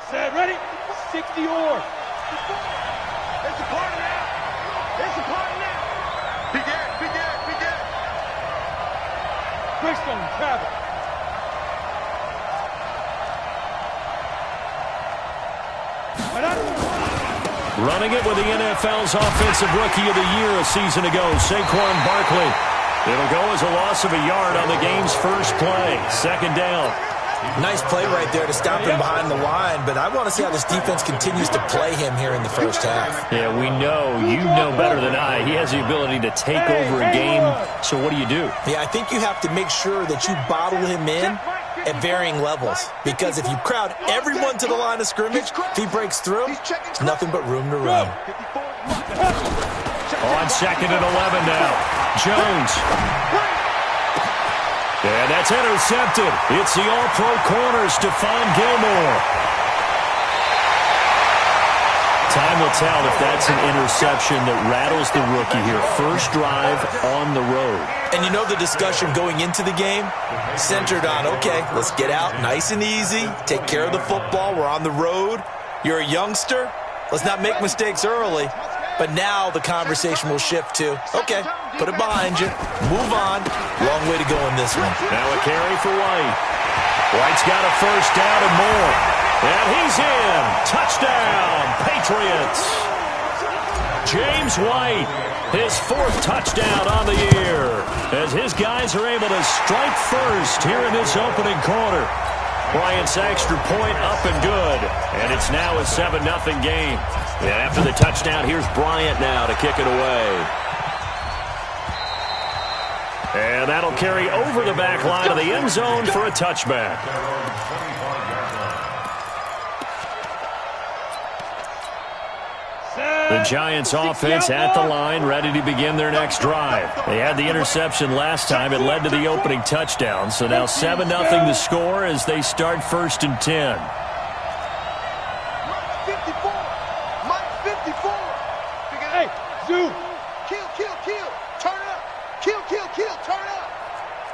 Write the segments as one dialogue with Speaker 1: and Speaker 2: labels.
Speaker 1: Set, ready? 60 or.
Speaker 2: It's a party now. It's a party now. Begin.
Speaker 1: Greystone, travel.
Speaker 3: Running it with the NFL's Offensive Rookie of the Year a season ago, Saquon Barkley. It'll go as a loss of a yard on the game's first play. Second down.
Speaker 4: Nice play right there to stop him behind the line, but I want to see how this defense continues to play him here in the first half.
Speaker 3: Yeah, we know, you know better than I, he has the ability to take over a game. So what do?
Speaker 4: Yeah, I think you have to make sure that you bottle him in at varying levels, because if you crowd everyone to the line of scrimmage, if he breaks through, it's nothing but room to run.
Speaker 3: On second and 11 now. Jones. And that's intercepted. It's the all-pro corner, Stephon Gilmore. Time will tell if that's an interception that rattles the rookie here. First drive on the road.
Speaker 4: And you know the discussion going into the game centered on, okay, let's get out nice and easy, take care of the football, we're on the road. You're a youngster, let's not make mistakes early. But now the conversation will shift to, okay, put it behind you, move on. Long way to go in this one.
Speaker 3: Now a carry for White. White's got a first down and more. And he's in. Touchdown, Patriots. James White, his fourth touchdown on the year, as his guys are able to strike first here in this opening quarter. Bryant's extra point up and good, and it's now a 7-0 game. And after the touchdown, here's Bryant now to kick it away. And that'll carry over the back line of the end zone for a touchback. The Giants offense at the line, ready to begin their next drive. They had the interception last time. It led to the opening touchdown. So now 7-0 the score as they start first and 10.
Speaker 2: Mike 54.
Speaker 1: Hey, Zoo.
Speaker 2: Kill. Turn up. Kill. Turn up.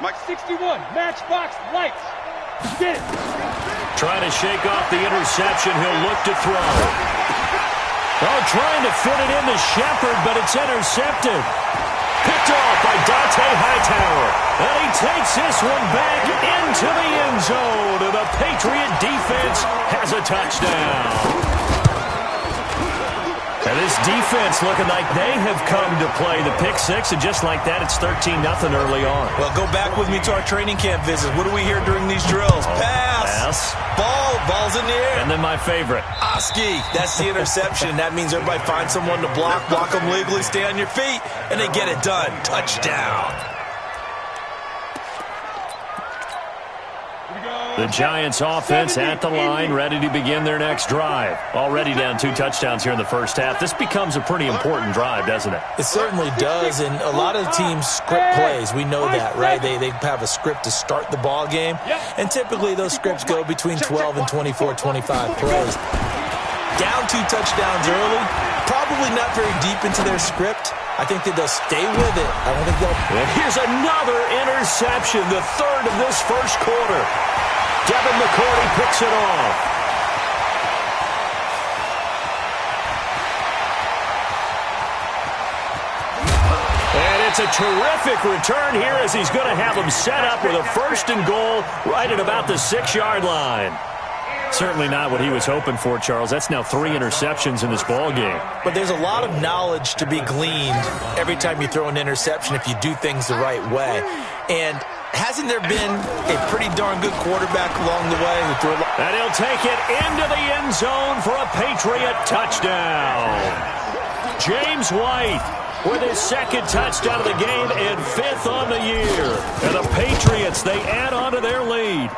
Speaker 1: Mike 61, matchbox lights. Get it.
Speaker 3: Trying to shake off the interception. He'll look to throw. Oh, trying to fit it into Shepard, but it's intercepted. Picked off by Dante Hightower. And he takes this one back into the end zone. And the Patriot defense has a touchdown. And this defense looking like they have come to play. The pick six, and just like that, it's 13-0 early on.
Speaker 4: Well, go back with me to our training camp visit. What do we hear during these drills? Pass. Ball's in the air.
Speaker 3: And then my favorite.
Speaker 4: Oski. That's the interception. That means everybody finds someone to block them legally, stay on your feet, and they get it done. Touchdown.
Speaker 3: The Giants offense at the line, ready to begin their next drive. Already down 2 touchdowns here in the first half. This becomes a pretty important drive, doesn't it?
Speaker 4: It certainly does, and a lot of teams script plays. We know that, right? They have a script to start the ball game, and typically those scripts go between 12 and 24, 25 plays. Down 2 touchdowns early, probably not very deep into their script. I think that they'll stay with it. I don't think they'll...
Speaker 3: And here's another interception, the third of this first quarter. Devin McCourty picks it off. And it's a terrific return here as he's going to have them set up with a first and goal right at about the 6-yard line. Certainly not what he was hoping for, Charles. That's now 3 interceptions in this ball game.
Speaker 4: But there's a lot of knowledge to be gleaned every time you throw an interception if you do things the right way. And hasn't there been a pretty darn good quarterback along the way?
Speaker 3: And he'll take it into the end zone for a Patriot touchdown. James White with his second touchdown of the game and 5th on the year. And the Patriots, they add on to their lead.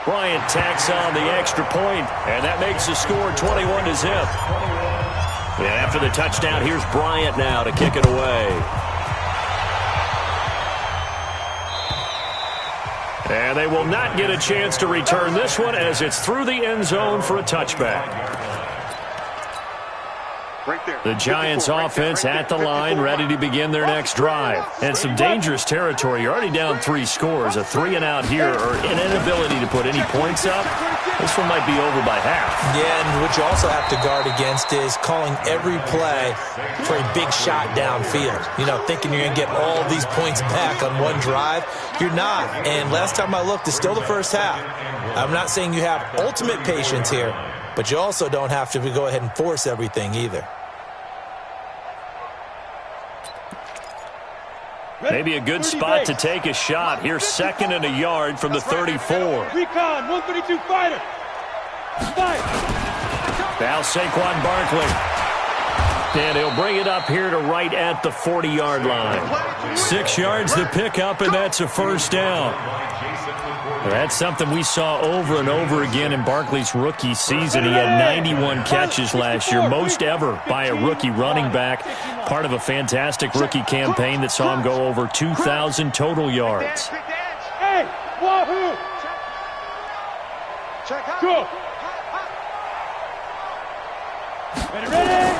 Speaker 3: Bryant tacks on the extra point, and that makes the score 21-0. And after the touchdown, here's Bryant now to kick it away. And they will not get a chance to return this one as it's through the end zone for a touchback. The Giants offense at the line, ready to begin their next drive. And some dangerous territory. You're already down 3 scores. A 3-and-out here, or an inability to put any points up. This one might be over by half.
Speaker 4: Yeah, and what you also have to guard against is calling every play for a big shot downfield. You know, thinking you're going to get all these points back on one drive. You're not. And last time I looked, it's still the first half. I'm not saying you have ultimate patience here, but you also don't have to go ahead and force everything either.
Speaker 3: Maybe a good spot to take a shot. Here's 2nd and a yard from the 34.
Speaker 1: Recon, 132 fighter. Fight.
Speaker 3: Now Saquon Barkley. And he'll bring it up here to right at the 40-yard line. 6 yards to pick up, and that's a first down. That's something we saw over and over again in Barkley's rookie season. He had 91 catches last year, most ever by a rookie running back. Part of a fantastic rookie campaign that saw him go over 2,000 total yards.
Speaker 1: Hey, wahoo! Go! Ready?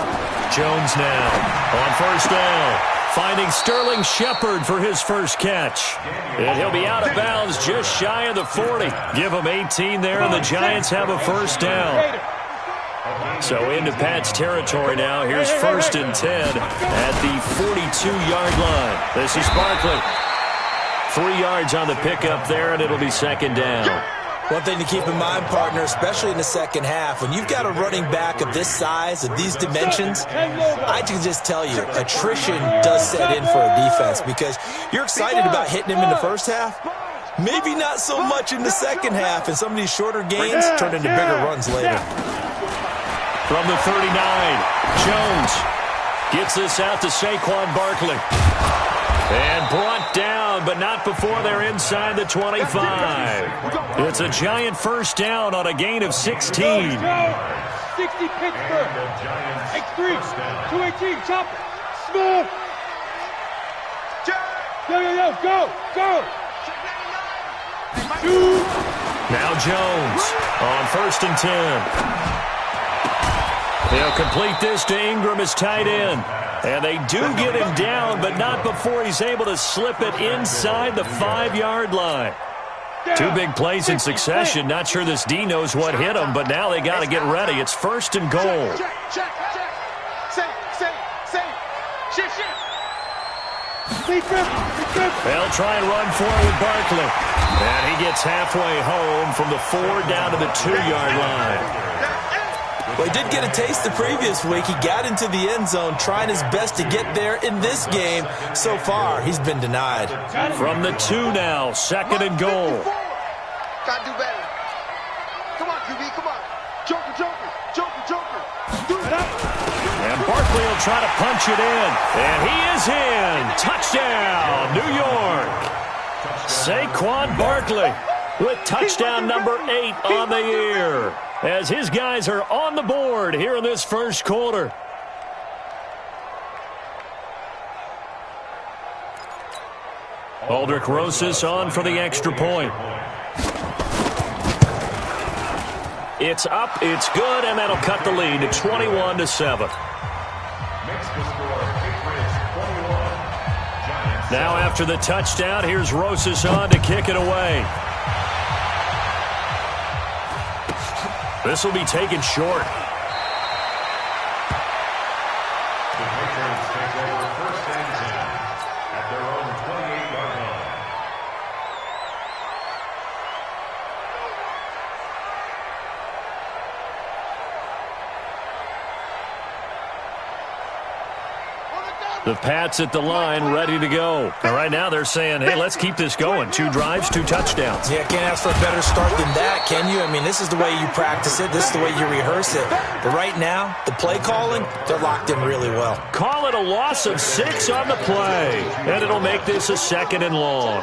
Speaker 3: Jones now on first down, finding Sterling Shepard for his first catch. And he'll be out of bounds just shy of the 40. Give him 18 there, and the Giants have a first down. So into Pat's territory now. Here's 1st and 10 at the 42-yard line. This is Barkley. 3 yards on the pickup there, and it'll be 2nd down.
Speaker 4: One thing to keep in mind, partner, especially in the second half, when you've got a running back of this size, of these dimensions, I can just tell you, attrition does set in for a defense because you're excited about hitting him in the first half. Maybe not so much in the second half, and some of these shorter gains turn into bigger runs later.
Speaker 3: From the 39, Jones gets this out to Saquon Barkley. And brought down, but not before they're inside the 25. It's a Giant first down on a gain of 16.
Speaker 1: 60 Pittsburgh. X3. 218. Chopper. Small. Yo. Go.
Speaker 3: Now Jones on 1st and 10. They'll complete this to Ingram as tight end. And they do get him down, but not before he's able to slip it inside the 5-yard line. 2 big plays in succession. Not sure this D knows what hit him, but now they got to get ready. It's 1st and goal. They'll try and run for it with Barkley. And he gets halfway home from the 4 down to the 2-yard line.
Speaker 4: Well, he did get a taste the previous week. He got into the end zone trying his best to get there in this game. So far, he's been denied.
Speaker 3: From the 2 now, 2nd and goal.
Speaker 2: Gotta do better. Come on, QB, come on. Joker.
Speaker 3: And Barkley will try to punch it in. And he is in. Touchdown, New York. Saquon Barkley with touchdown number 8 on the year, as his guys are on the board here in this first quarter. Aldrick Rosas on for the extra point. It's up, it's good, and that'll cut the lead to 21-7. Now after the touchdown, here's Rosas on to kick it away. This will be taken short.
Speaker 5: The Patriots take over 1st and 10 at their own 28-yard line.
Speaker 3: The Pats at the line, ready to go. And right now they're saying, hey, let's keep this going. 2 drives, 2 touchdowns.
Speaker 4: Yeah, can't ask for a better start than that, can you? I mean, this is the way you practice it. This is the way you rehearse it. But right now, the play calling, they're locked in really well.
Speaker 3: Call it a loss of 6 on the play. And it'll make this a 2nd and long.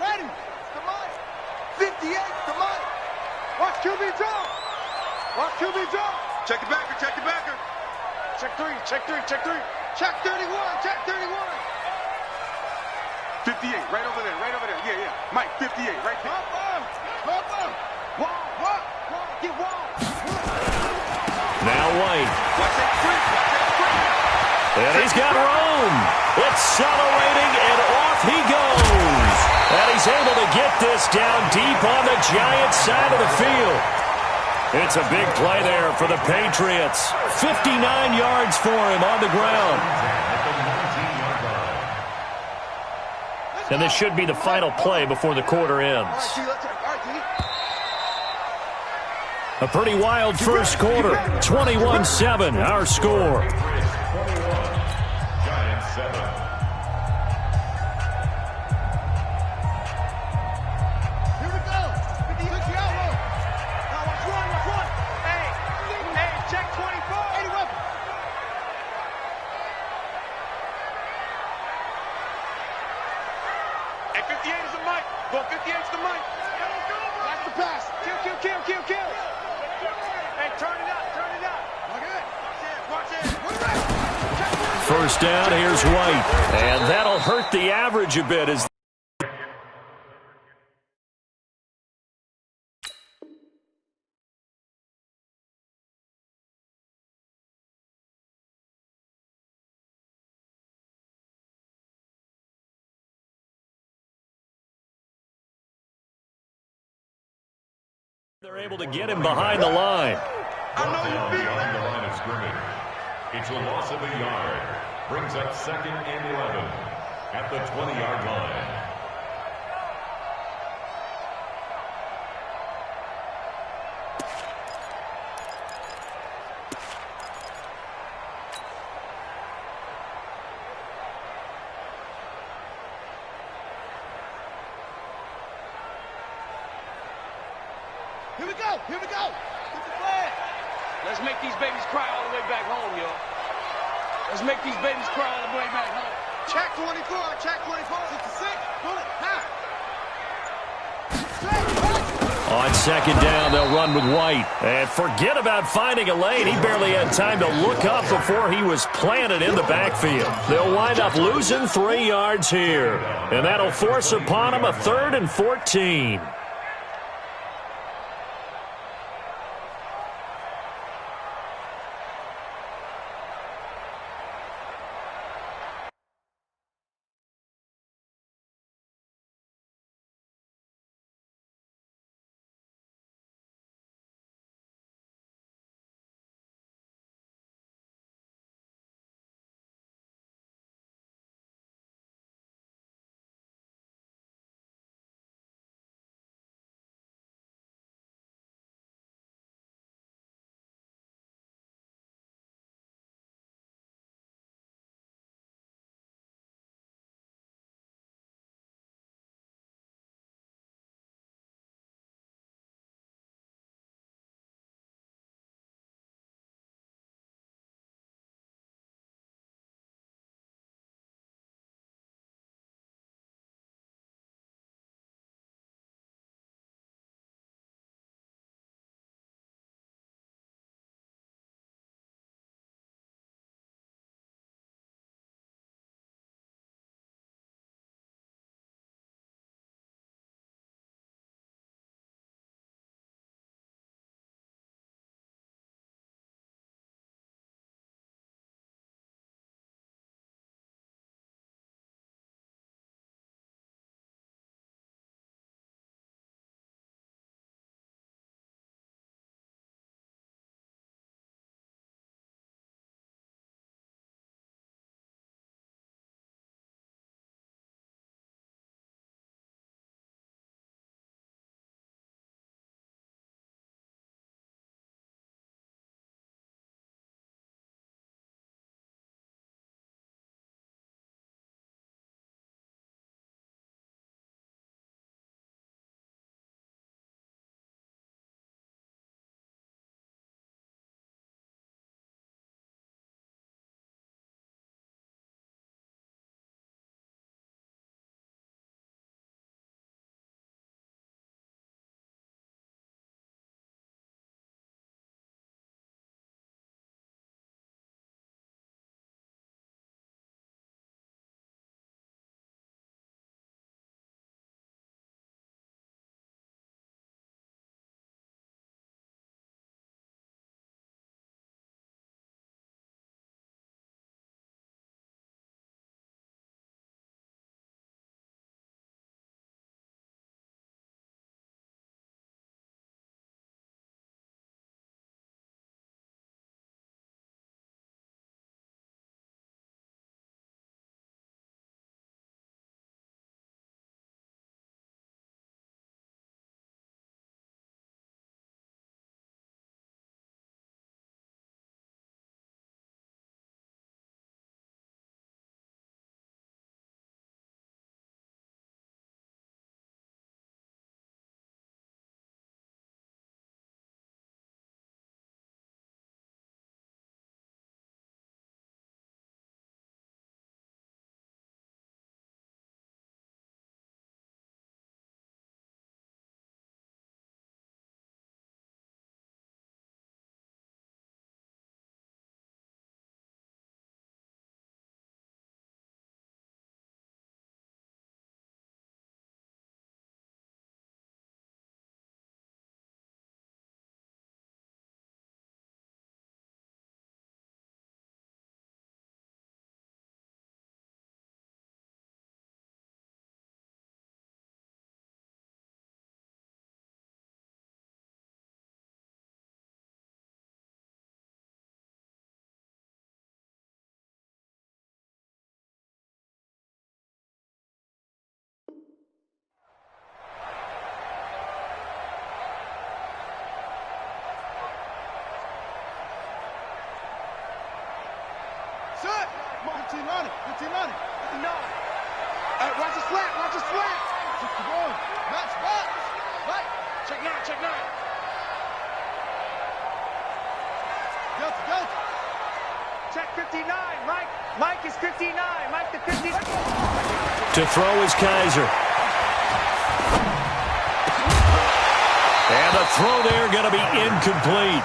Speaker 2: Ready. Come on. 58. Come on. Watch QB drop. Check the backer. Check 3. Check 31. 58. Right over there. Yeah. Mike, 58. Right there. Wall. Get wall.
Speaker 3: Now White.
Speaker 2: Watch that sprint.
Speaker 3: And he's got room. this down deep on the Giants side of the field. It's a big play there for the Patriots. 59 yards for him on the ground. And this should be the final play before the quarter ends. A pretty wild first quarter. 21-7, our score.
Speaker 5: Giants 7.
Speaker 2: Here we go. 50 out low. Now watch one. Hey, check 24. 80 weapon. Hey, 58 is the mic. Go 58 is the mic. That's the pass. Kill. Hey, turn it up. Watch it.
Speaker 3: First down, here's White. And that'll hurt the average a bit as they're able to get him behind the line.
Speaker 5: Down beyond the line of scrimmage. It's a loss of a yard. Brings up 2nd and 11 at the 20-yard line.
Speaker 2: Here we go. Get the flag.
Speaker 1: Let's make these babies cry all the way back home, yo. Let's make these babies cry all the way back home.
Speaker 2: Check 24. 66. Pull it. Now.
Speaker 3: On second down, they'll run with White. And forget about finding a lane. He barely had time to look up before he was planted in the backfield. They'll wind up losing 3 yards here. And that'll force upon him a 3rd and 14.
Speaker 2: 15 on it. 15 on it. 59. Hey, watch the slant. Watch the slant. Keep going. Match. Right. Check 9. Check 9. Go. Check 59. Mike is 59. Mike the 59.
Speaker 3: To throw is Kaiser. And the throw there going to be incomplete.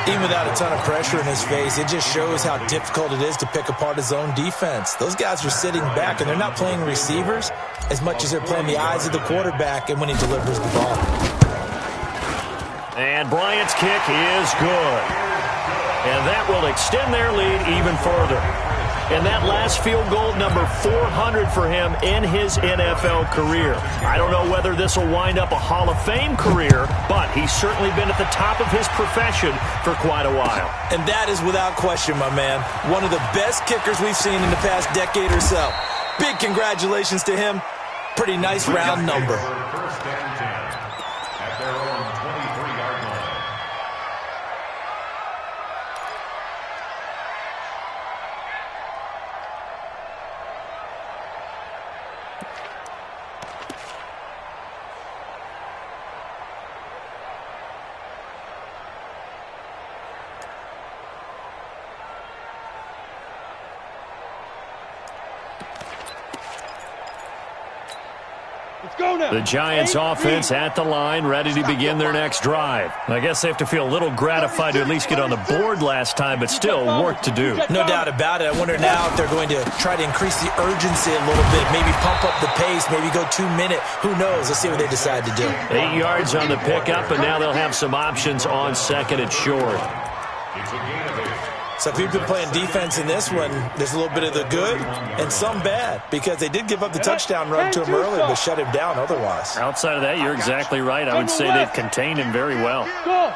Speaker 4: Even without a ton of pressure in his face, it just shows how difficult it is to pick apart his own defense. Those guys are sitting back, and they're not playing receivers as much as they're playing the eyes of the quarterback and when he delivers the ball.
Speaker 3: And Bryant's kick is good. And that will extend their lead even further. And that last field goal, number 400 for him in his NFL career. I don't know whether this will wind up a Hall of Fame career, but he's certainly been at the top of his profession for quite a while.
Speaker 4: And that is without question, my man, one of the best kickers we've seen in the past decade or so. Big congratulations to him. Pretty nice round number.
Speaker 5: First and 10 at their own 23-yard line.
Speaker 3: The Giants offense at the line, ready to begin their next drive. I guess they have to feel a little gratified to at least get on the board last time, but still work to do.
Speaker 4: No doubt about it. I wonder now if they're going to try to increase the urgency a little bit, maybe pump up the pace, maybe go 2-minute. Who knows? Let's see what they decide to do.
Speaker 3: 8 yards on the pickup, and now they'll have some options on second and short.
Speaker 5: It's a gain of 8.
Speaker 4: So if you've been playing defense in this one, there's a little bit of the good and some bad, because they did give up the touchdown run to him early, but shut him down otherwise.
Speaker 3: Outside of that, you're exactly right. I would say they've contained him very well.
Speaker 1: Go.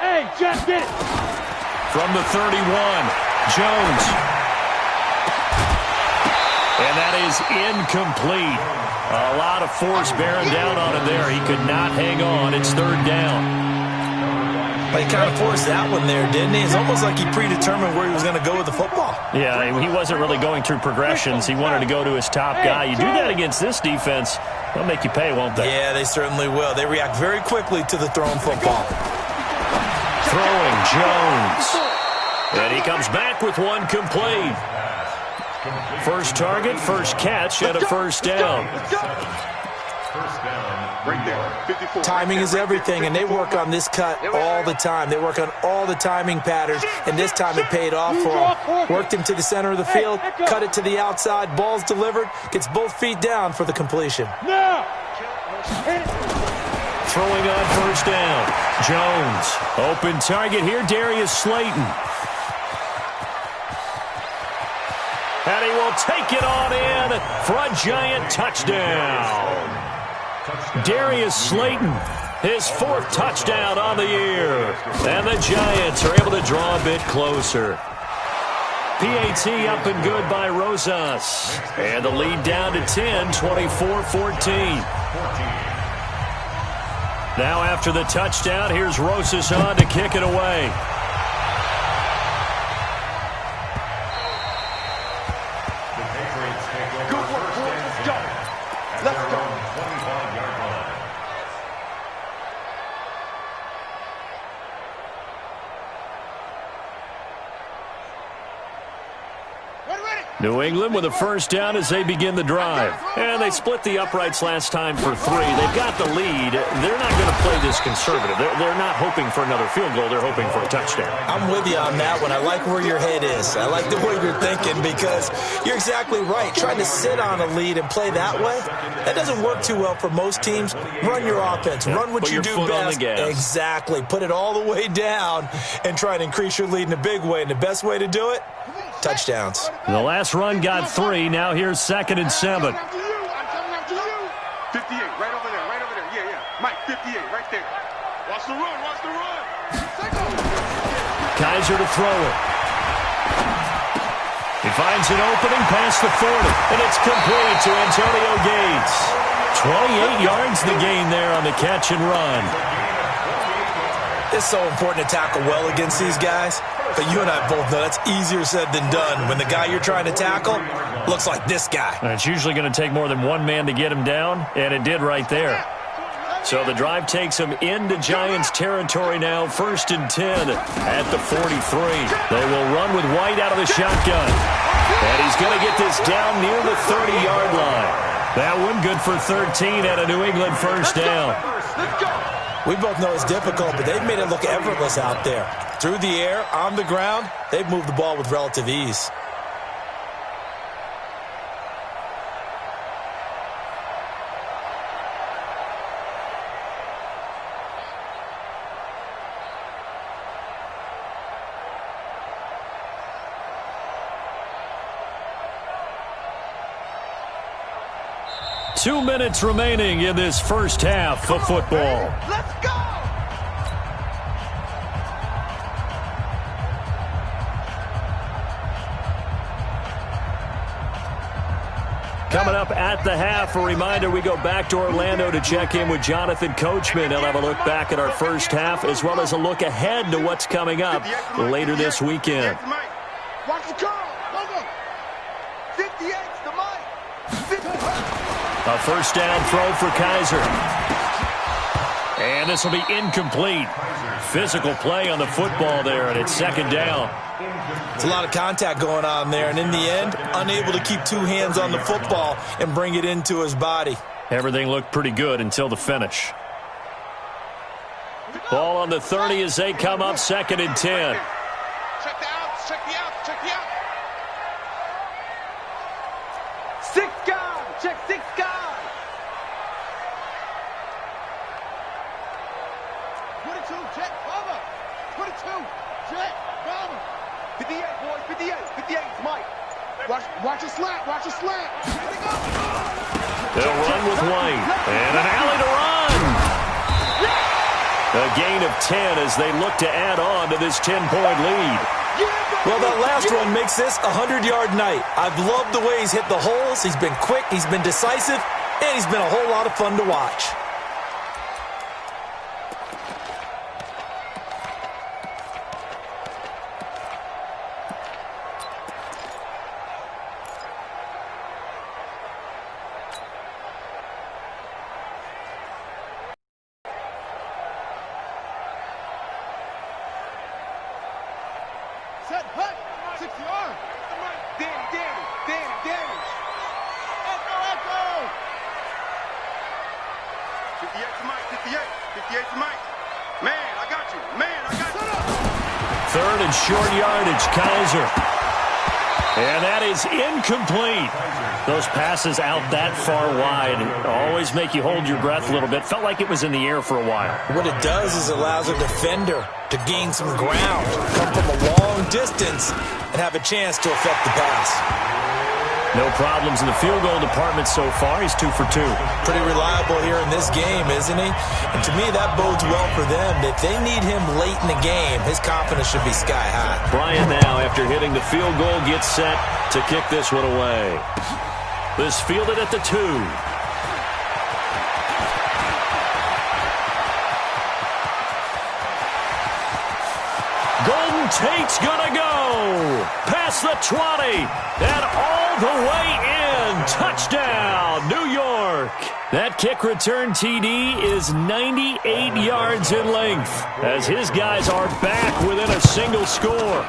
Speaker 1: Hey, Jeff, get it.
Speaker 3: From the 31, Jones. And that is incomplete. A lot of force bearing down on him there. He could not hang on. It's third down.
Speaker 4: But he kind of forced that one there, didn't he? It's almost like he predetermined where he was going to go with the football.
Speaker 3: Yeah, he wasn't really going through progressions. He wanted to go to his top guy. You do that against this defense, they'll make you pay, won't they?
Speaker 4: Yeah, they certainly will. They react very quickly to the thrown football.
Speaker 3: Throwing Jones. And he comes back with one complete. First target, first catch, and a first down.
Speaker 5: First down.
Speaker 2: Right there. 54.
Speaker 4: Timing is everything, and they work on this cut all the time. They work on all the timing patterns, and this time it paid off for them. Worked him to the center of the field, cut it to the outside, ball's delivered, gets both feet down for the completion.
Speaker 1: Now.
Speaker 3: Throwing on first down. Jones. Open target here, Darius Slayton. And he will take it on in for a Giant touchdown. Darius Slayton, his fourth touchdown on the year. And the Giants are able to draw a bit closer. PAT up and good by Rosas. And the lead down to 10, 24-14. Now after the touchdown, here's Rosas on to kick it away. New England with a first down as they begin the drive. And they split the uprights last time for 3. They've got the lead. They're not going to play this conservative. They're not hoping for another field goal. They're hoping for a touchdown.
Speaker 4: I'm with you on that one. I like where your head is. I like the way you're thinking, because you're exactly right. Trying to sit on a lead and play that way, that doesn't work too well for most teams. Run your offense. Run what you do best. Exactly. Put it all the way down and try and increase your lead in a big way. And the best way to do it, touchdowns.
Speaker 3: The last run got 3. Now here's 2nd and 7.
Speaker 2: I'm coming after you. 58, right over there. Yeah. Mike, 58, right there. Watch the run.
Speaker 3: Kaiser to throw it. He finds an opening past the 40, and it's complete to Antonio Gates. 28 yards the gain there on the catch and run.
Speaker 4: It's so important to tackle well against these guys, but you and I both know that's easier said than done when the guy you're trying to tackle looks like this guy.
Speaker 3: And it's usually going to take more than one man to get him down, and it did right there. So the drive takes him into Giants territory now, 1st and 10 at the 43. They will run with White out of the shotgun. And he's going to get this down near the 30-yard line. That one good for 13 at a New England first down.
Speaker 4: We both know it's difficult, but they've made it look effortless out there. Through the air, on the ground, they've moved the ball with relative ease.
Speaker 3: Two minutes remaining in this first half of football.
Speaker 2: Let's go!
Speaker 3: Coming up at the half, a reminder, we go back to Orlando to check in with Jonathan Coachman. He'll have a look back at our first half as well as a look ahead to what's coming up later this weekend.
Speaker 2: Watch the curl. Go. 58's the mic.
Speaker 3: A first down throw for Kaiser. And this will be incomplete. Physical play on the football there, and it's 2nd down.
Speaker 4: It's a lot of contact going on there, and in the end, unable to keep two hands on the football and bring it into his body.
Speaker 3: Everything looked pretty good until the finish. Ball on the 30 as they come up, 2nd and 10.
Speaker 2: Check the outs. Check the outs. Check the outs. 6 guys. Check 6 guys. 22. Check. Cover. 22. Check. Cover. 58, boys. 58. 58. Mike. Watch a slant. Watch a slant.
Speaker 3: They'll run with White. And an alley to run. A gain of 10 as they look to add on to this 10-point lead.
Speaker 4: Well, that last run makes this a 100-yard night. I've loved the way he's hit the holes. He's been quick, he's been decisive, and he's been a whole lot of fun to watch.
Speaker 2: Set, hut, 6 yards. Danny. Echo. 58 to Mike, 58 to Mike. Man, I got you.
Speaker 3: 3rd and short yardage, Kaiser. And that is incomplete. Those passes out that far wide always make you hold your breath a little bit. Felt like it was in the air for a while.
Speaker 4: What it does is it allows a defender to gain some ground, come from a long distance, and have a chance to affect the pass.
Speaker 3: No problems in the field goal department so far. He's 2 for 2.
Speaker 4: Pretty reliable here in this game, isn't he? And to me, that bodes well for them. If they need him late in the game, his confidence should be sky high.
Speaker 3: Bryant now, after hitting the field goal, gets set to kick this one away. This fielded at the 2. Golden Tate's gonna go past the 20 and all the way in. Touchdown, New York. That kick return TD is 98 yards in length as his guys are back within a single score.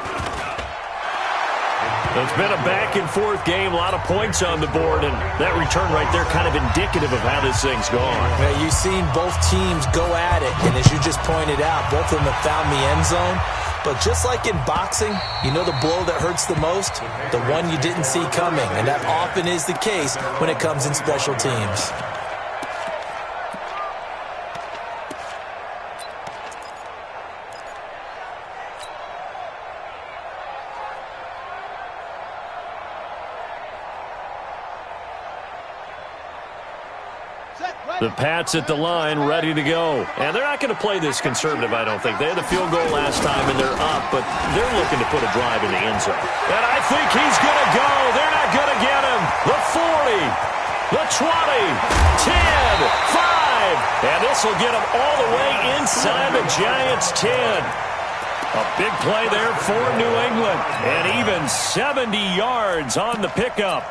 Speaker 3: It's been a back-and-forth game, a lot of points on the board, and that return right there kind of indicative of how this thing's gone.
Speaker 4: Yeah, you've seen both teams go at it, and as you just pointed out, both of them have found the end zone. But just like in boxing, you know the blow that hurts the most? The one you didn't see coming, and that often is the case when it comes in special teams.
Speaker 3: The Pats at the line, ready to go. And they're not going to play this conservative, I don't think. They had the field goal last time, and they're up, but they're looking to put a drive in the end zone. And I think he's going to go. They're not going to get him. The 40, the 20, 10, 5, and this will get them all the way inside the Giants' 10. A big play there for New England, and even 70 yards on the pickup.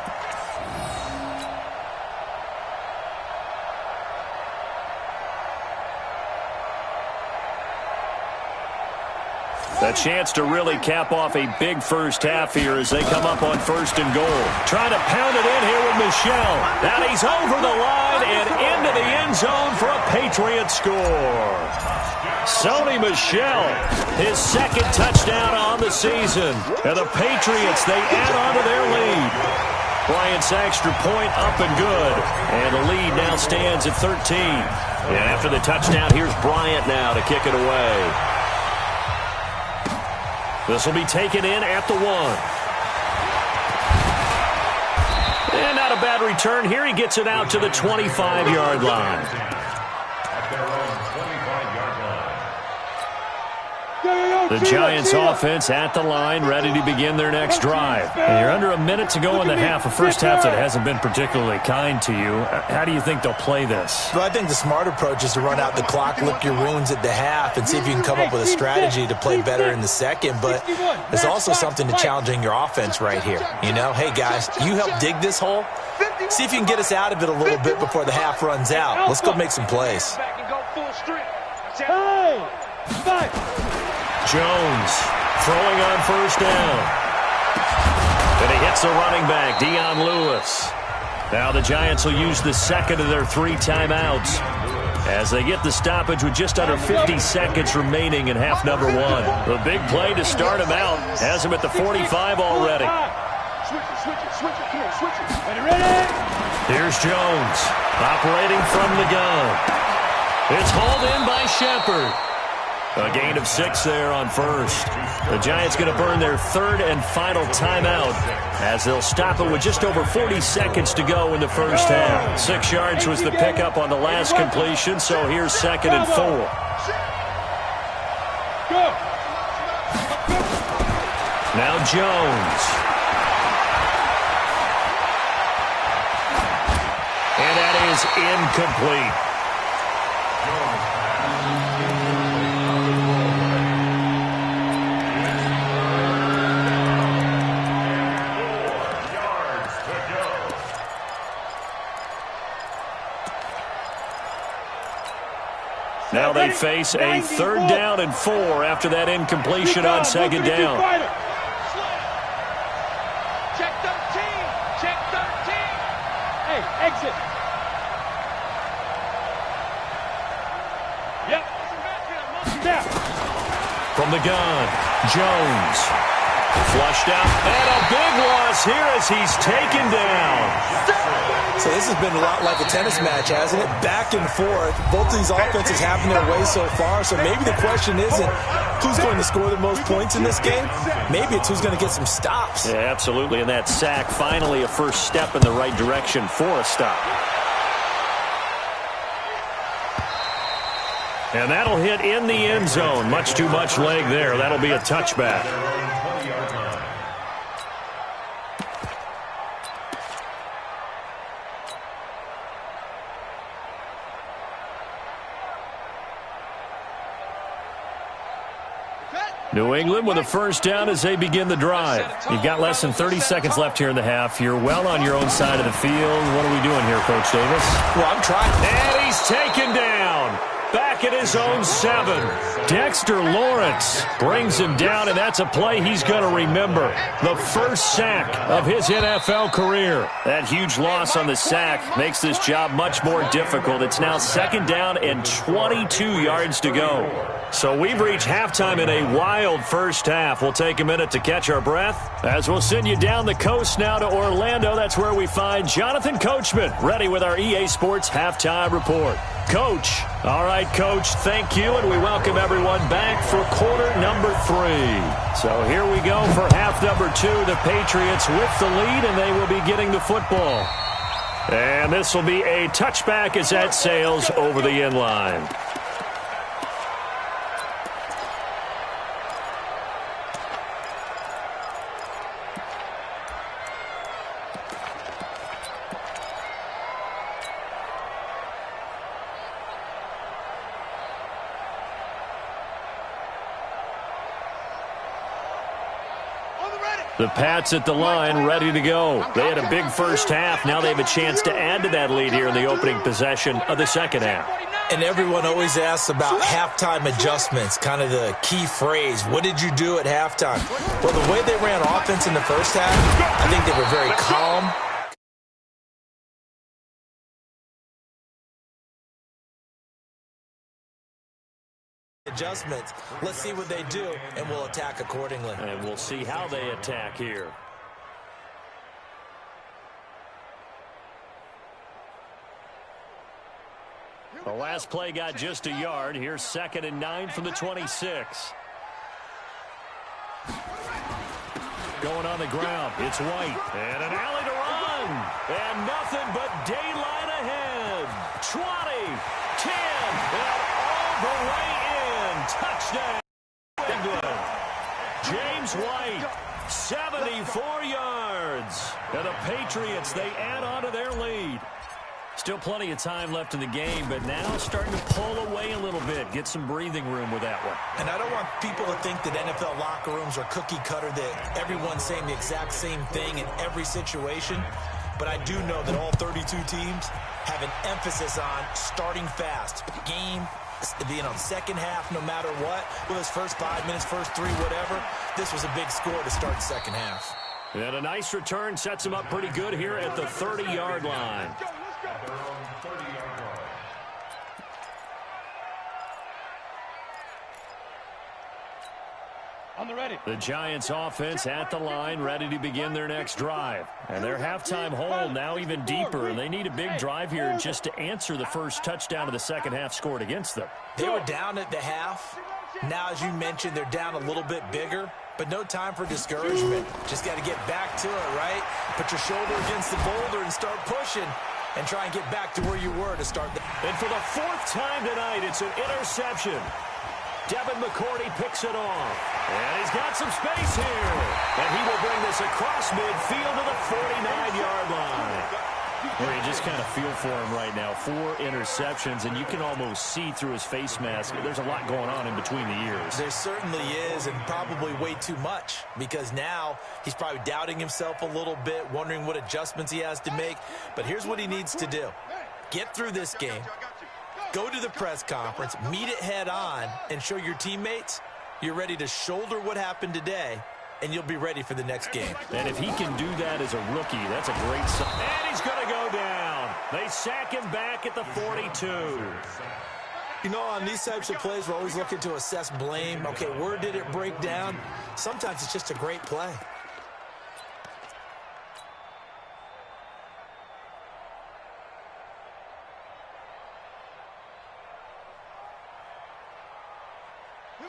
Speaker 3: A chance to really cap off a big first half here as they come up on 1st and goal. Trying to pound it in here with Michel. And he's over the line and into the end zone for a Patriots score. Sony Michel, his 2nd touchdown on the season. And the Patriots, they add on to their lead. Bryant's extra point up and good. And the lead now stands at 13. And after the touchdown, here's Bryant now to kick it away. This will be taken in at the 1. And not a bad return. Here he gets it out to the 25-yard line.
Speaker 5: At their own 25-yard line.
Speaker 3: The Giants offense at the line, ready to begin their next drive. And you're under a minute to go in the half, a first half that hasn't been particularly kind to you. How do you think they'll play this?
Speaker 4: Well, I think the smart approach is to run out the clock, lick your wounds at the half, and see if you can come up with a strategy to play better in the second. But there's also something to challenging your offense right here. You know, hey, guys, you help dig this hole. See if you can get us out of it a little bit before the half runs out. Let's go make some plays.
Speaker 3: Jones throwing on 1st down. And he hits the running back, Dion Lewis. Now the Giants will use the 2nd of their 3 timeouts as they get the stoppage with just under 50 seconds remaining in half number 1. The big play to start him out has him at the 45 already. Here's Jones operating from the gun. It's hauled in by Shepard. A gain of 6 there on 1st. The Giants going to burn their 3rd and final timeout as they'll stop it with just over 40 seconds to go in the first half. 6 yards was the pickup on the last completion, so here's 2nd and 4. Now Jones. And that is incomplete. Now they face a 3rd down and 4 after that incompletion on 2nd down.
Speaker 2: Check 13. Check 13. Hey, exit. Yep. Step.
Speaker 3: From the gun, Jones. Flushed out, and a big loss here as he's taken down.
Speaker 4: So this has been a lot like a tennis match, hasn't it? Back and forth. Both of these offenses having their way so far. So maybe the question isn't who's going to score the most points in this game. Maybe it's who's going to get some stops.
Speaker 3: Yeah, absolutely. And that sack, finally a first step in the right direction for a stop. And that'll hit in the end zone. Much too much leg there. That'll be a touchback. New England with a first down as they begin the drive. You've got less than 30 seconds left here in the half. You're well on your own side of the field. What are we doing here, Coach Davis?
Speaker 4: Well, I'm trying.
Speaker 3: And he's taken down. Back at his own 7. Dexter Lawrence brings him down, and that's a play he's going to remember. The first sack of his NFL career. That huge loss on the sack makes this job much more difficult. It's now 2nd down and 22 yards to go. So we've reached halftime in a wild first half. We'll take a minute to catch our breath as we'll send you down the coast now to Orlando. That's where we find Jonathan Coachman ready with our EA Sports Halftime Report. Coach. All right, Coach, thank you, and we welcome everyone back for quarter number 3. So here we go for half number 2. The Patriots with the lead, and they will be getting the football. And this will be a touchback as that sails over the end line. The Pats at the line, ready to go. They had a big first half. Now they have a chance to add to that lead here in the opening possession of the second half.
Speaker 4: And everyone always asks about halftime adjustments, kind of the key phrase. What did you do at halftime? Well, the way they ran offense in the first half, I think they were very calm. Adjustments. Let's see what they do, and we'll attack accordingly.
Speaker 3: And we'll see how they attack here. The last play got just a yard. Here's 2nd and 9 from the 26. Going on the ground, it's White. And an alley to run. And nothing but daylight ahead. 20, 10, and all the way in. Touchdown, England. James White, 74 yards. And the Patriots, they add on to their lead. Still plenty of time left in the game, but now starting to pull away a little bit. Get some breathing room with that one.
Speaker 4: And I don't want people to think that NFL locker rooms are cookie cutter, that everyone's saying the exact same thing in every situation. But I do know that all 32 teams have an emphasis on starting fast. Game being on second half no matter what. Well, his first 5 minutes, first 3, whatever. This was a big score to start the second half.
Speaker 3: And a nice return sets him up pretty good here at the 30-yard line. The Giants offense at the line, ready to begin their next drive. And their halftime hole now even deeper, and they need a big drive here just to answer the first touchdown of the second half scored against them.
Speaker 4: They were down at the half. Now, as you mentioned, they're down a little bit bigger, but no time for discouragement. Just got to get back to it, right? Put your shoulder against the boulder and start pushing and try and get back to where you were to start.
Speaker 3: And for the 4th time tonight, it's an interception. Devin McCourty picks it off. And he's got some space here. And he will bring this across midfield to the 49-yard line. Where you just kind of feel for him right now. 4 interceptions, and you can almost see through his face mask. There's a lot going on in between the ears.
Speaker 4: There certainly is, and probably way too much, because now he's probably doubting himself a little bit, wondering what adjustments he has to make. But here's what he needs to do. Get through this game. Go to the press conference, meet it head on, and show your teammates you're ready to shoulder what happened today, and you'll be ready for the next game.
Speaker 3: And if he can do that as a rookie, that's a great sign. And he's going to go down. They sack him back at the 42.
Speaker 4: You know, on these types of plays, we're always looking to assess blame. Okay, where did it break down? Sometimes it's just a great play.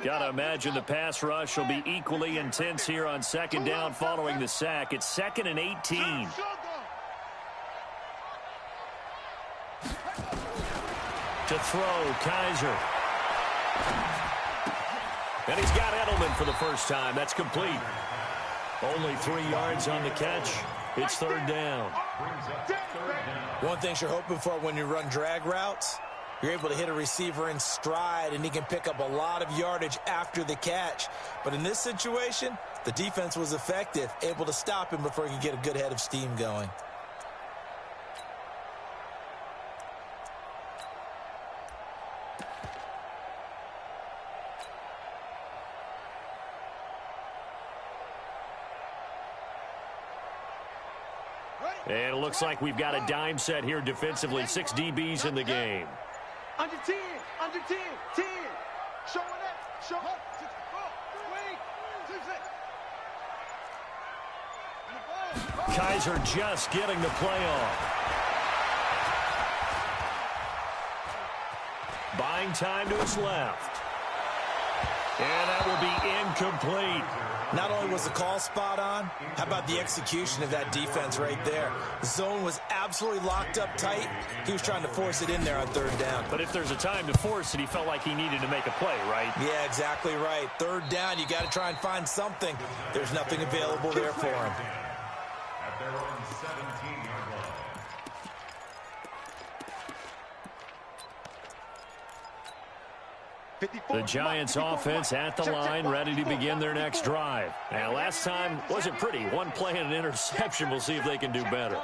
Speaker 3: Got to imagine the pass rush will be equally intense here on 2nd down following the sack. It's 2nd and 18. To throw, Kaiser. And he's got Edelman for the first time. That's complete. Only 3 yards on the catch. It's 3rd down.
Speaker 4: One thing you're hoping for when you run drag routes, you're able to hit a receiver in stride, and he can pick up a lot of yardage after the catch. But in this situation, the defense was effective, able to stop him before he could get a good head of steam going.
Speaker 3: And it looks like we've got a dime set here defensively. 6 DBs in the game.
Speaker 2: Under 10, under 10, 10. Showing up, show up.
Speaker 3: Kaiser just getting the play off. Buying time to his left. And that will be incomplete.
Speaker 4: Not only was the call spot on, how about the execution of that defense right there? The zone was absolutely locked up tight. He was trying to force it in there on 3rd down.
Speaker 3: But if there's a time to force it, he felt like he needed to make a play, right?
Speaker 4: Yeah, exactly right. 3rd down, you got to try and find something. There's nothing available there for him.
Speaker 5: At their own 17-yard line.
Speaker 2: 54.
Speaker 3: The Giants offense at the line, ready to begin their next drive. And last time wasn't pretty. One play and an interception. We'll see if they can do better.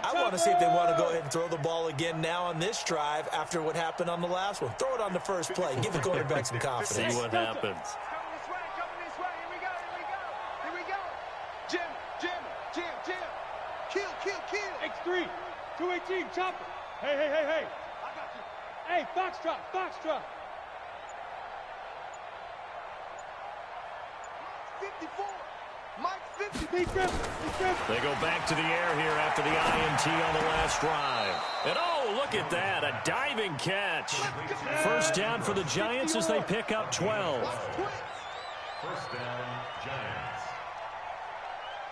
Speaker 4: I want to see if they want to go ahead and throw the ball again now on this drive after what happened on the last one. Throw it on the first play. Give the quarterback some confidence.
Speaker 3: See what happens.
Speaker 2: Coming this way, coming this way. Here we go, here we go. Here we go. Jim. Kill.
Speaker 1: X3, 218, chopper. Hey.
Speaker 2: I got you.
Speaker 1: Hey, Foxtrot.
Speaker 2: 54. Mike's 50.
Speaker 1: He's Griffin.
Speaker 3: They go back to the air here after the INT on the last drive. And oh, look at that, a diving catch. First down for the Giants as they pick up 12.
Speaker 5: First down, Giants.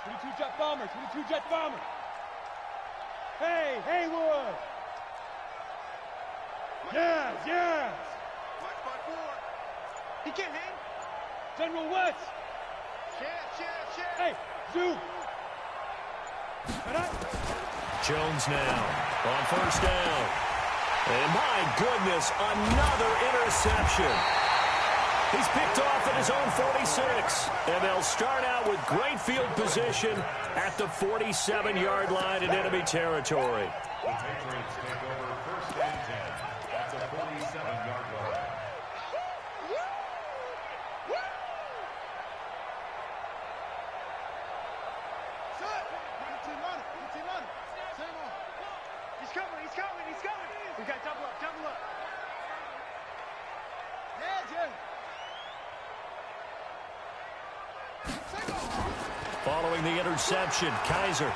Speaker 1: 22 jet bomber. Hey, Haywood. Yes.
Speaker 2: Mike's by 4. He can't hang.
Speaker 1: General West.
Speaker 2: Share.
Speaker 1: Hey, Zoo.
Speaker 3: Jones now on first down. And my goodness, another interception. He's picked off at his own 46. And they'll start out with great field position at the 47-yard line in enemy territory.
Speaker 5: The Patriots take over first and 10 at the 47-yard line.
Speaker 2: He's coming. We got double up. Yeah, Jim.
Speaker 3: Following the interception, Kaiser.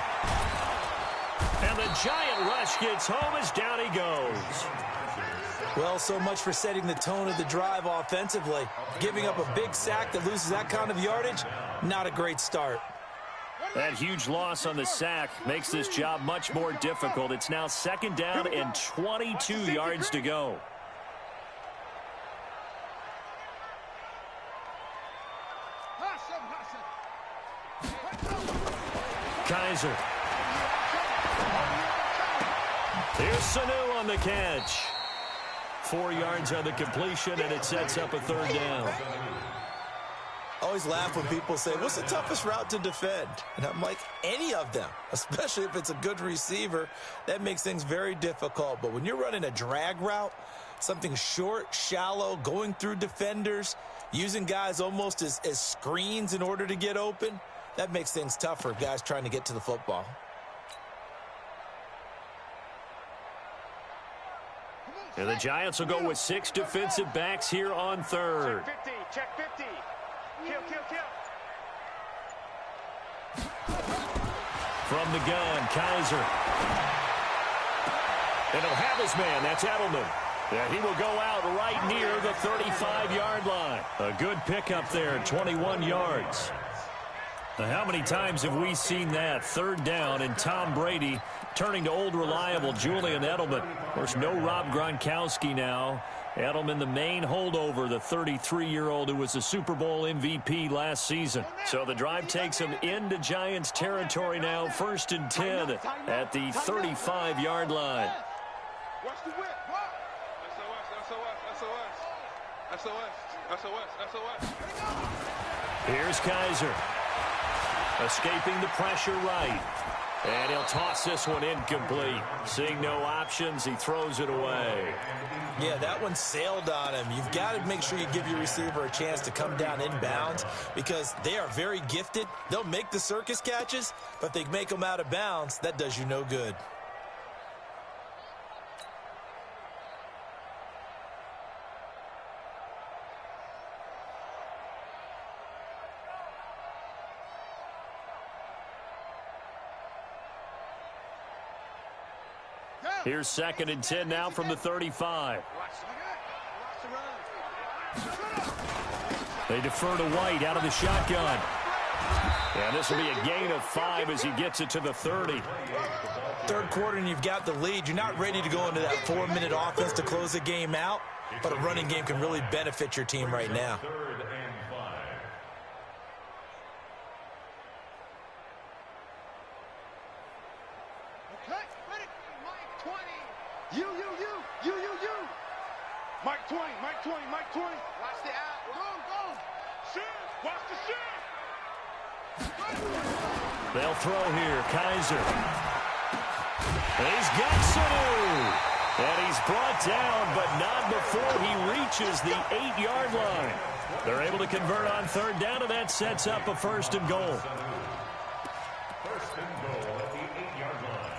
Speaker 3: And the Giant rush gets home as down he goes.
Speaker 4: Well, so much for setting the tone of the drive offensively. Giving up a big sack that loses that kind of yardage, not a great start.
Speaker 3: That huge loss on the sack makes this job much more difficult. It's now second down and 22 yards to go. Kaiser. Here's Sanu on the catch. 4 yards on the completion, and it sets up a third down.
Speaker 4: I always laugh when people say, what's the toughest route to defend? And I'm like, any of them, especially if it's a good receiver. That makes things very difficult. But when you're running a drag route, something short, shallow, going through defenders, using guys almost as screens in order to get open, that makes things tough for guys trying to get to the football.
Speaker 3: And the Giants will go with 6 defensive backs here on third.
Speaker 2: Check 50. Kill.
Speaker 3: From the gun, Kaiser. And he'll have his man. That's Edelman. Yeah, he will go out right near the 35-yard line. A good pickup there, 21 yards. Now, how many times have we seen that? Third down and Tom Brady turning to old reliable Julian Edelman. Of course, no Rob Gronkowski now. Edelman, the main holdover, the 33-year-old who was the Super Bowl MVP last season. So the drive takes him into Giants territory now, first and 10 at the 35-yard line.
Speaker 2: Watch the whip. SOS.
Speaker 3: Here's Kaiser. Escaping the pressure right. And he'll toss this one incomplete. Seeing no options, he throws it away.
Speaker 4: Yeah, that one sailed on him. You've got to make sure you give your receiver a chance to come down inbounds because they are very gifted. They'll make the circus catches, but if they make them out of bounds, that does you no good.
Speaker 3: Here's second and 10 now from the 35. They defer to White out of the shotgun. And this will be a gain of 5 as he gets it to the 30.
Speaker 4: Third quarter and you've got the lead. You're not ready to go into that 4-minute offense to close the game out, but a running game can really benefit your team right now.
Speaker 5: Third and 5.
Speaker 2: Mike 20, Mike 20, Mike 20. Watch the out. Go. Shoot. Watch the shoot.
Speaker 3: They'll throw here. Kaiser. He's got Sanu. And he's brought down, but not before he reaches the 8-yard line. They're able to convert on third down, and that sets up a 1st and goal.
Speaker 5: First and goal at the 8-yard line.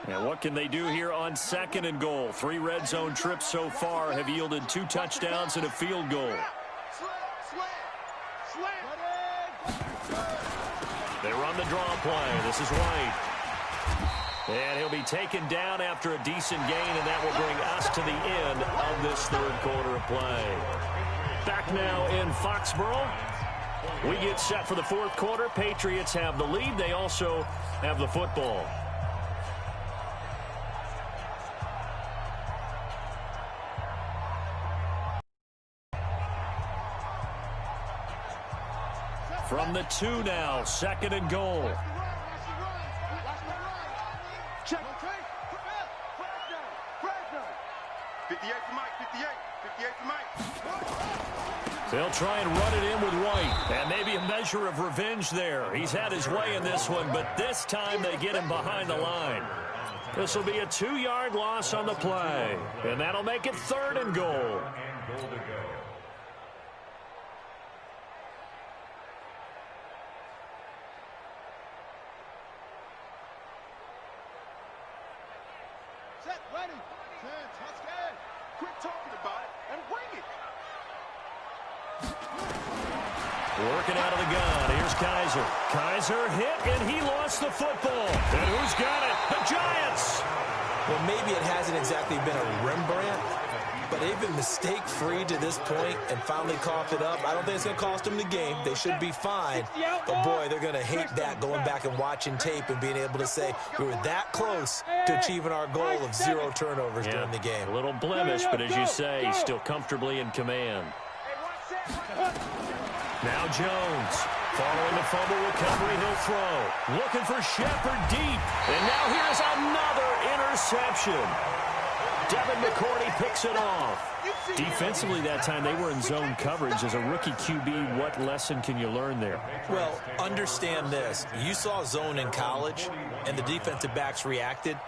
Speaker 3: And what can they do here on 2nd and goal? 3 red zone trips so far have yielded 2 touchdowns and a field goal. They run the draw play. This is White. And he'll be taken down after a decent gain, and that will bring us to the end of this 3rd quarter of play. Back now in Foxborough. We get set for the 4th quarter. Patriots have the lead. They also have the football. From the 2 now, 2nd and goal.
Speaker 2: Check. 58 to Mike, 58 to Mike.
Speaker 3: They'll try and run it in with White. And maybe a measure of revenge there. He's had his way in this one, but this time they get him behind the line. This will be a 2-yard loss on the play. And that'll make it 3rd and goal.
Speaker 2: Ready. Touchdown. Quit talking about it and bring it.
Speaker 3: Working out of the gun. Here's Kaiser. Kaiser hit, and he lost the football. And who's got it? The Giants.
Speaker 4: Well, maybe it hasn't exactly been a Rembrandt, but they've been mistake-free to this point and finally coughed it up. I don't think it's going to cost them the game. They should be fine. But, boy, they're going to hate that, going back and watching tape and being able to say we were that close to achieving our goal of 0 turnovers during the game.
Speaker 3: A little blemish, but as you say, still comfortably in command. Now Jones. Following the fumble recovery, he'll throw. Looking for Shepard deep. And now here's another interception. Devin McCourty picks it off. Defensively that time, they were in zone coverage. As a rookie QB, what lesson can you learn there?
Speaker 4: Well, understand this. You saw zone in college, and the defensive backs reacted,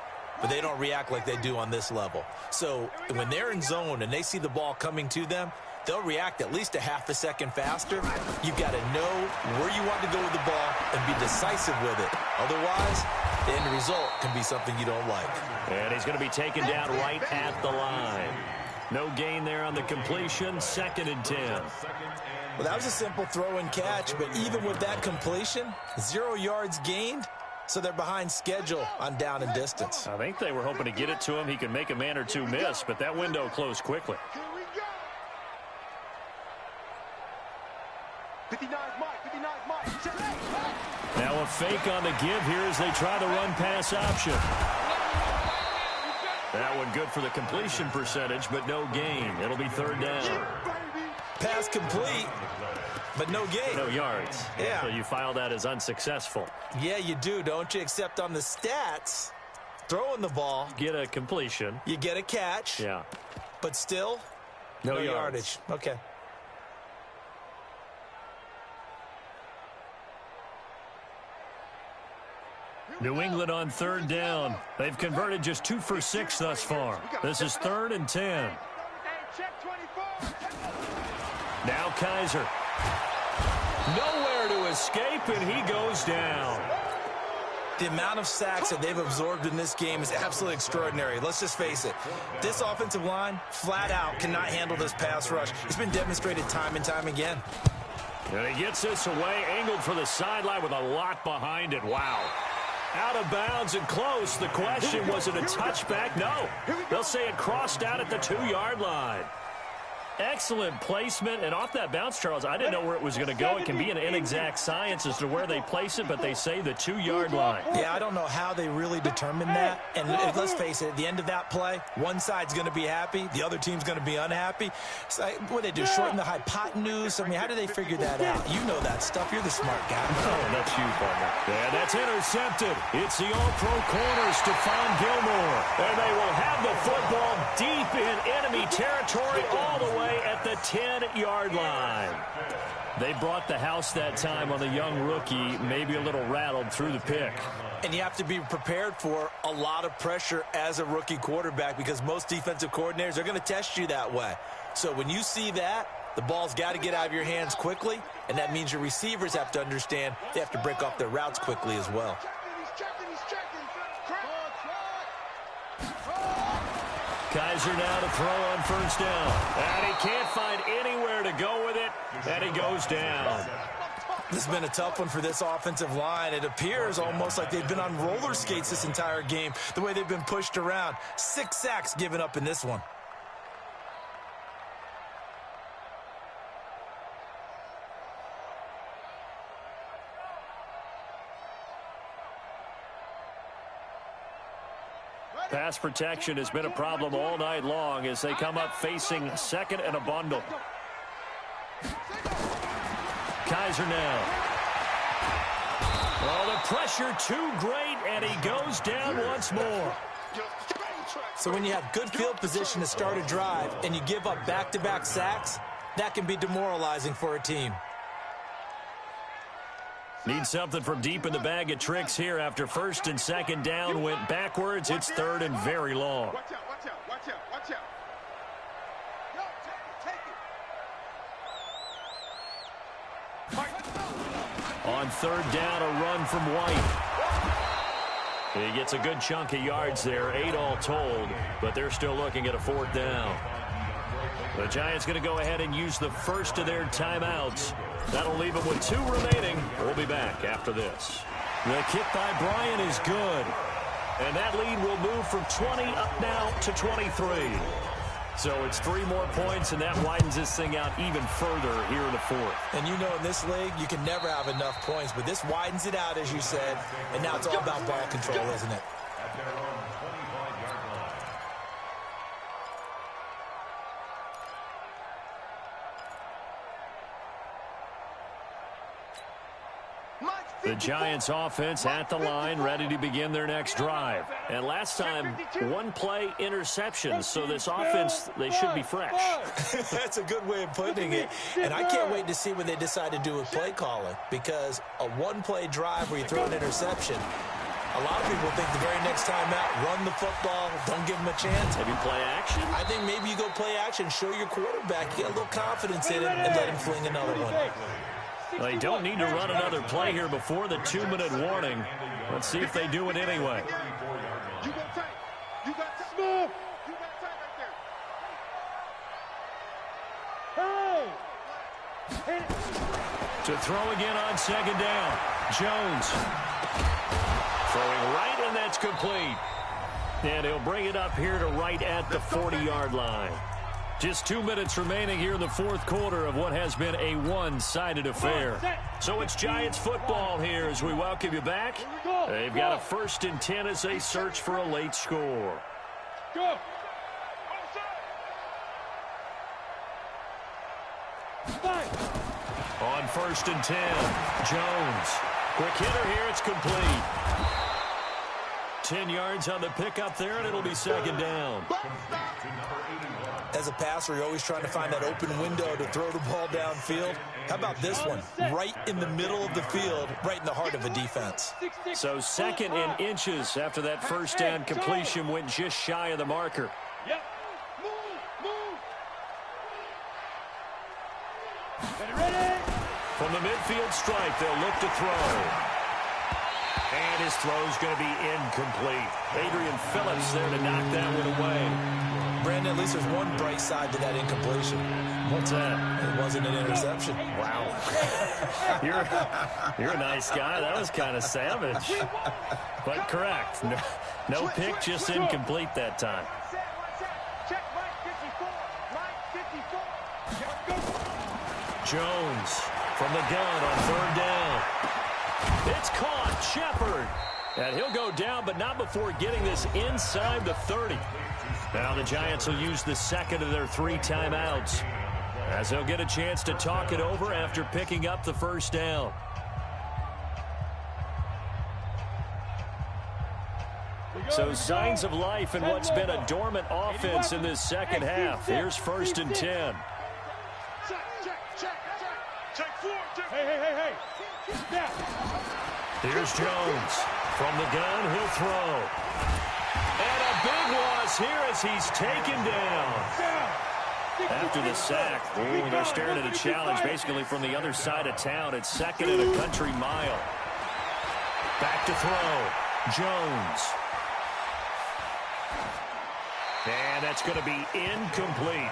Speaker 4: but they don't react like they do on this level. So when they're in zone and they see the ball coming to them, they'll react at least a half a second faster. You've got to know where you want to go with the ball and be decisive with it. Otherwise, the end result can be something you don't like.
Speaker 3: And he's going to be taken down right at the line. No gain there on the completion. 2nd and 10.
Speaker 4: Well, that was a simple throw and catch, but even with that completion, 0 yards gained, so they're behind schedule on down and distance.
Speaker 3: I think they were hoping to get it to him. He could make a man or two miss, but that window closed quickly.
Speaker 2: 59 Mike.
Speaker 3: Now a fake on the give here as they try the run-pass option. That one good for the completion percentage, but no gain. It'll be 3rd down.
Speaker 4: Pass complete, but no gain.
Speaker 3: No yards.
Speaker 4: Yeah.
Speaker 3: So you file that as unsuccessful.
Speaker 4: Yeah, you do, don't you? Except on the stats, throwing the ball.
Speaker 3: Get a completion.
Speaker 4: You get a catch.
Speaker 3: Yeah.
Speaker 4: But still,
Speaker 3: no
Speaker 4: yardage. Okay.
Speaker 3: New England on 3rd down. They've converted just 2 for 6 thus far. This is 3rd and 10. Now Kaiser. Nowhere to escape, and he goes down.
Speaker 4: The amount of sacks that they've absorbed in this game is absolutely extraordinary. Let's just face it. This offensive line, flat out, cannot handle this pass rush. It's been demonstrated time and time again.
Speaker 3: And he gets this away, angled for the sideline with a lot behind it. Wow. Out of bounds and close. The question, was it a touchback? No. They'll say it crossed out at the 2-yard line. Excellent placement, and off that bounce, Charles, I didn't know where it was going to go. It can be an inexact science as to where they place it, but they say the 2-yard line.
Speaker 4: Yeah, I don't know how they really determined that. And let's face it, at the end of that play, one side's going to be happy, the other team's going to be unhappy. It's like, what they do, shorten the hypotenuse? I mean, how do they figure that out? You know that stuff. You're the smart guy.
Speaker 3: Oh, that's you, partner. And that's intercepted. It's the all-pro corner, Stephon Gilmore. And they will have the football deep in enemy territory all the way at the 10-yard line. They brought the house that time on the young rookie, maybe a little rattled through the pick.
Speaker 4: And you have to be prepared for a lot of pressure as a rookie quarterback because most defensive coordinators are going to test you that way. So when you see that, the ball's got to get out of your hands quickly, and that means your receivers have to understand they have to break off their routes quickly as well.
Speaker 3: Kizer now to throw on first down. And he can't find anywhere to go with it, and he goes down.
Speaker 4: This has been a tough one for this offensive line. It appears almost like they've been on roller skates this entire game, the way they've been pushed around. 6 sacks given up in this one.
Speaker 3: Pass protection has been a problem all night long as they come up facing second and a bundle. Kizer now. Oh, the pressure too great, and he goes down once more.
Speaker 4: So when you have good field position to start a drive and you give up back-to-back sacks, that can be demoralizing for a team.
Speaker 3: Need something from deep in the bag of tricks here after first and second down went backwards. It's third and very long.
Speaker 2: Watch out, watch out, watch out, watch out. Yo, take it.
Speaker 3: On third down, a run from White. He gets a good chunk of yards there, 8 all told, but they're still looking at a 4th down. The Giants going to go ahead and use the first of their timeouts. That'll leave them with 2 remaining. We'll be back after this. The kick by Bryant is good. And that lead will move from 20 up now to 23. So it's 3 more points, and that widens this thing out even further here in the 4th.
Speaker 4: And you know in this league, you can never have enough points, but this widens it out, as you said, and now it's all about ball control, isn't it?
Speaker 3: The Giants offense at the line, ready to begin their next drive. And last time, 1-play interception, so this offense, they should be fresh.
Speaker 4: That's a good way of putting it. And I can't wait to see what they decide to do with play calling, because a 1-play drive where you throw an interception, a lot of people think the very next time out, run the football, don't give them a chance.
Speaker 3: Maybe play action?
Speaker 4: I think maybe you go play action, show your quarterback, get a little confidence in it, and let him fling another one.
Speaker 3: They don't need to run another play here before the 2-minute warning. Let's see if they do it anyway.
Speaker 2: You got tight. You got tight. Move. You got tight right there.
Speaker 3: Hey! To throw again on second down. Jones. Throwing right, and that's complete. And he'll bring it up here to right at the 40-yard line. Just 2 minutes remaining here in the 4th quarter of what has been a one-sided affair. So it's Giants football here as we welcome you back. They've got a 1st and 10 as they search for a late score.
Speaker 2: Go.
Speaker 3: On 1st and 10, Jones. Quick hitter here, it's complete. 10 yards on the pickup there, and it'll be second down.
Speaker 4: As a passer, you're always trying to find that open window to throw the ball downfield. How about this one? Right in the middle of the field, right in the heart of a defense.
Speaker 3: So 2nd and inches after that first down completion went just shy of the marker.
Speaker 2: Yep. Move. Ready?
Speaker 3: From the midfield stripe, they'll look to throw. And his throw's going to be incomplete. Adrian Phillips there to knock that one away.
Speaker 4: Brandon, at least there's one bright side to that incompletion.
Speaker 3: What's that?
Speaker 4: It wasn't an interception.
Speaker 3: Wow. You're a nice guy. That was kind of savage. But correct. No pick, just incomplete that time.
Speaker 2: Check right 54. Right 54.
Speaker 3: Jones from the gun on 3rd down. It's caught. Shepard. And he'll go down, but not before getting this inside the 30. Now the Giants will use the second of their 3 timeouts, as they'll get a chance to talk it over after picking up the 1st down. So signs of life in what's been a dormant offense in this second half. Here's 1st and 10.
Speaker 2: Hey.
Speaker 3: Here's Jones. From the gun, he'll throw. And a big loss here as he's taken down. After the sack, they're staring at a challenge basically from the other side of town. It's 2nd and a country mile. Back to throw. Jones. And that's going to be incomplete.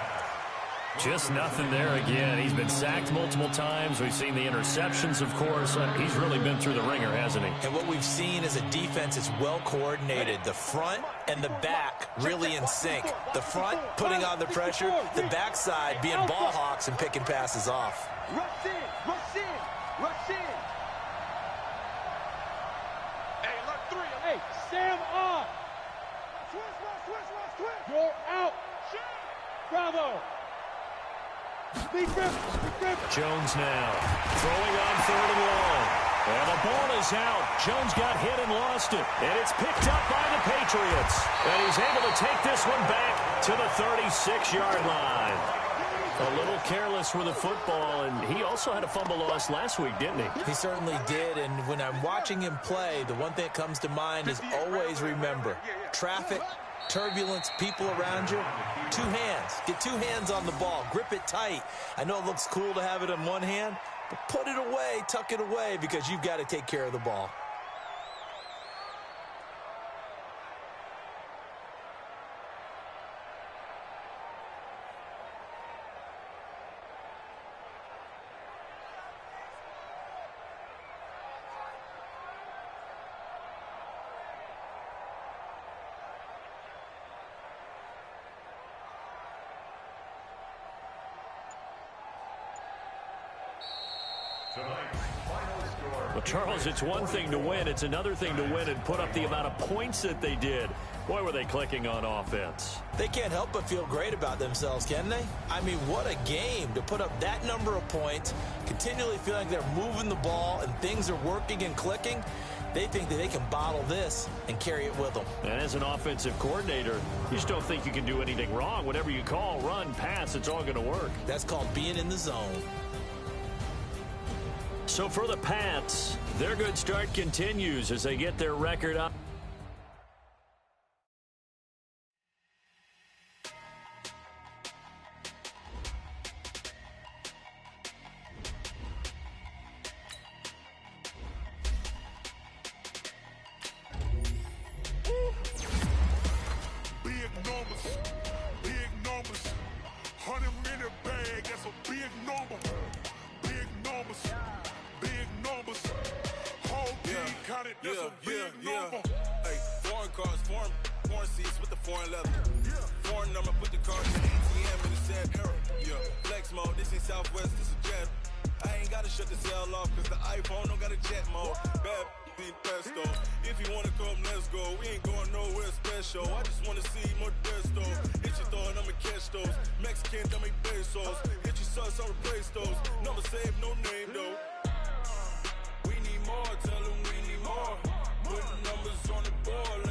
Speaker 3: Just nothing there again. He's been sacked multiple times. We've seen the interceptions, of course. He's really been through the ringer, hasn't he?
Speaker 4: And what we've seen is a defense that's well coordinated. The front and the back really in sync. The front putting on the pressure. The backside being ball hawks and picking passes off.
Speaker 2: Rush in. Hey, look, 3. Hey, Sam on. Switch. You're out. Bravo.
Speaker 3: Jones now throwing on 3rd and long. And the ball is out. Jones got hit and lost it. And it's picked up by the Patriots. And he's able to take this one back to the 36-yard line. A little careless with the football, and he also had a fumble loss last week, didn't he?
Speaker 4: He certainly did, and when I'm watching him play, the one thing that comes to mind is always remember, traffic, turbulence, people around you, 2 hands. Get 2 hands on the ball. Grip it tight. I know it looks cool to have it in one hand, but put it away, tuck it away, because you've got to take care of the ball.
Speaker 3: Well, Charles, it's one thing to win. It's another thing to win and put up the amount of points that they did. Boy, were they clicking on offense.
Speaker 4: They can't help but feel great about themselves, can they? I mean, what a game to put up that number of points, continually feel like they're moving the ball and things are working and clicking. They think that they can bottle this and carry it with them.
Speaker 3: And as an offensive coordinator, you just don't think you can do anything wrong. Whatever you call, run, pass, it's all going to work.
Speaker 4: That's called being in the zone.
Speaker 3: So for the Pats, their good start continues as they get their record up.
Speaker 6: Big numbers, 100 in the bag, that's a big number. Big numbers, whole team counted, that's a big number.
Speaker 7: Hey, foreign cars, foreign seats with the foreign leather. Foreign number, put the car in the ATM in the sad era. Flex mode, this ain't Southwest, this is Jet. I ain't gotta shut the cell off, cause the iPhone don't got a jet mode. Bad in pesto. If you wanna come, let's go. We ain't going nowhere special. I just wanna see Modesto. Hit your thought, I'ma catch those. Mexican, dummy pesos. Hit your sus, I'll replace those. Number save, no name though. We need more, tell them we need more. Putting numbers on the board.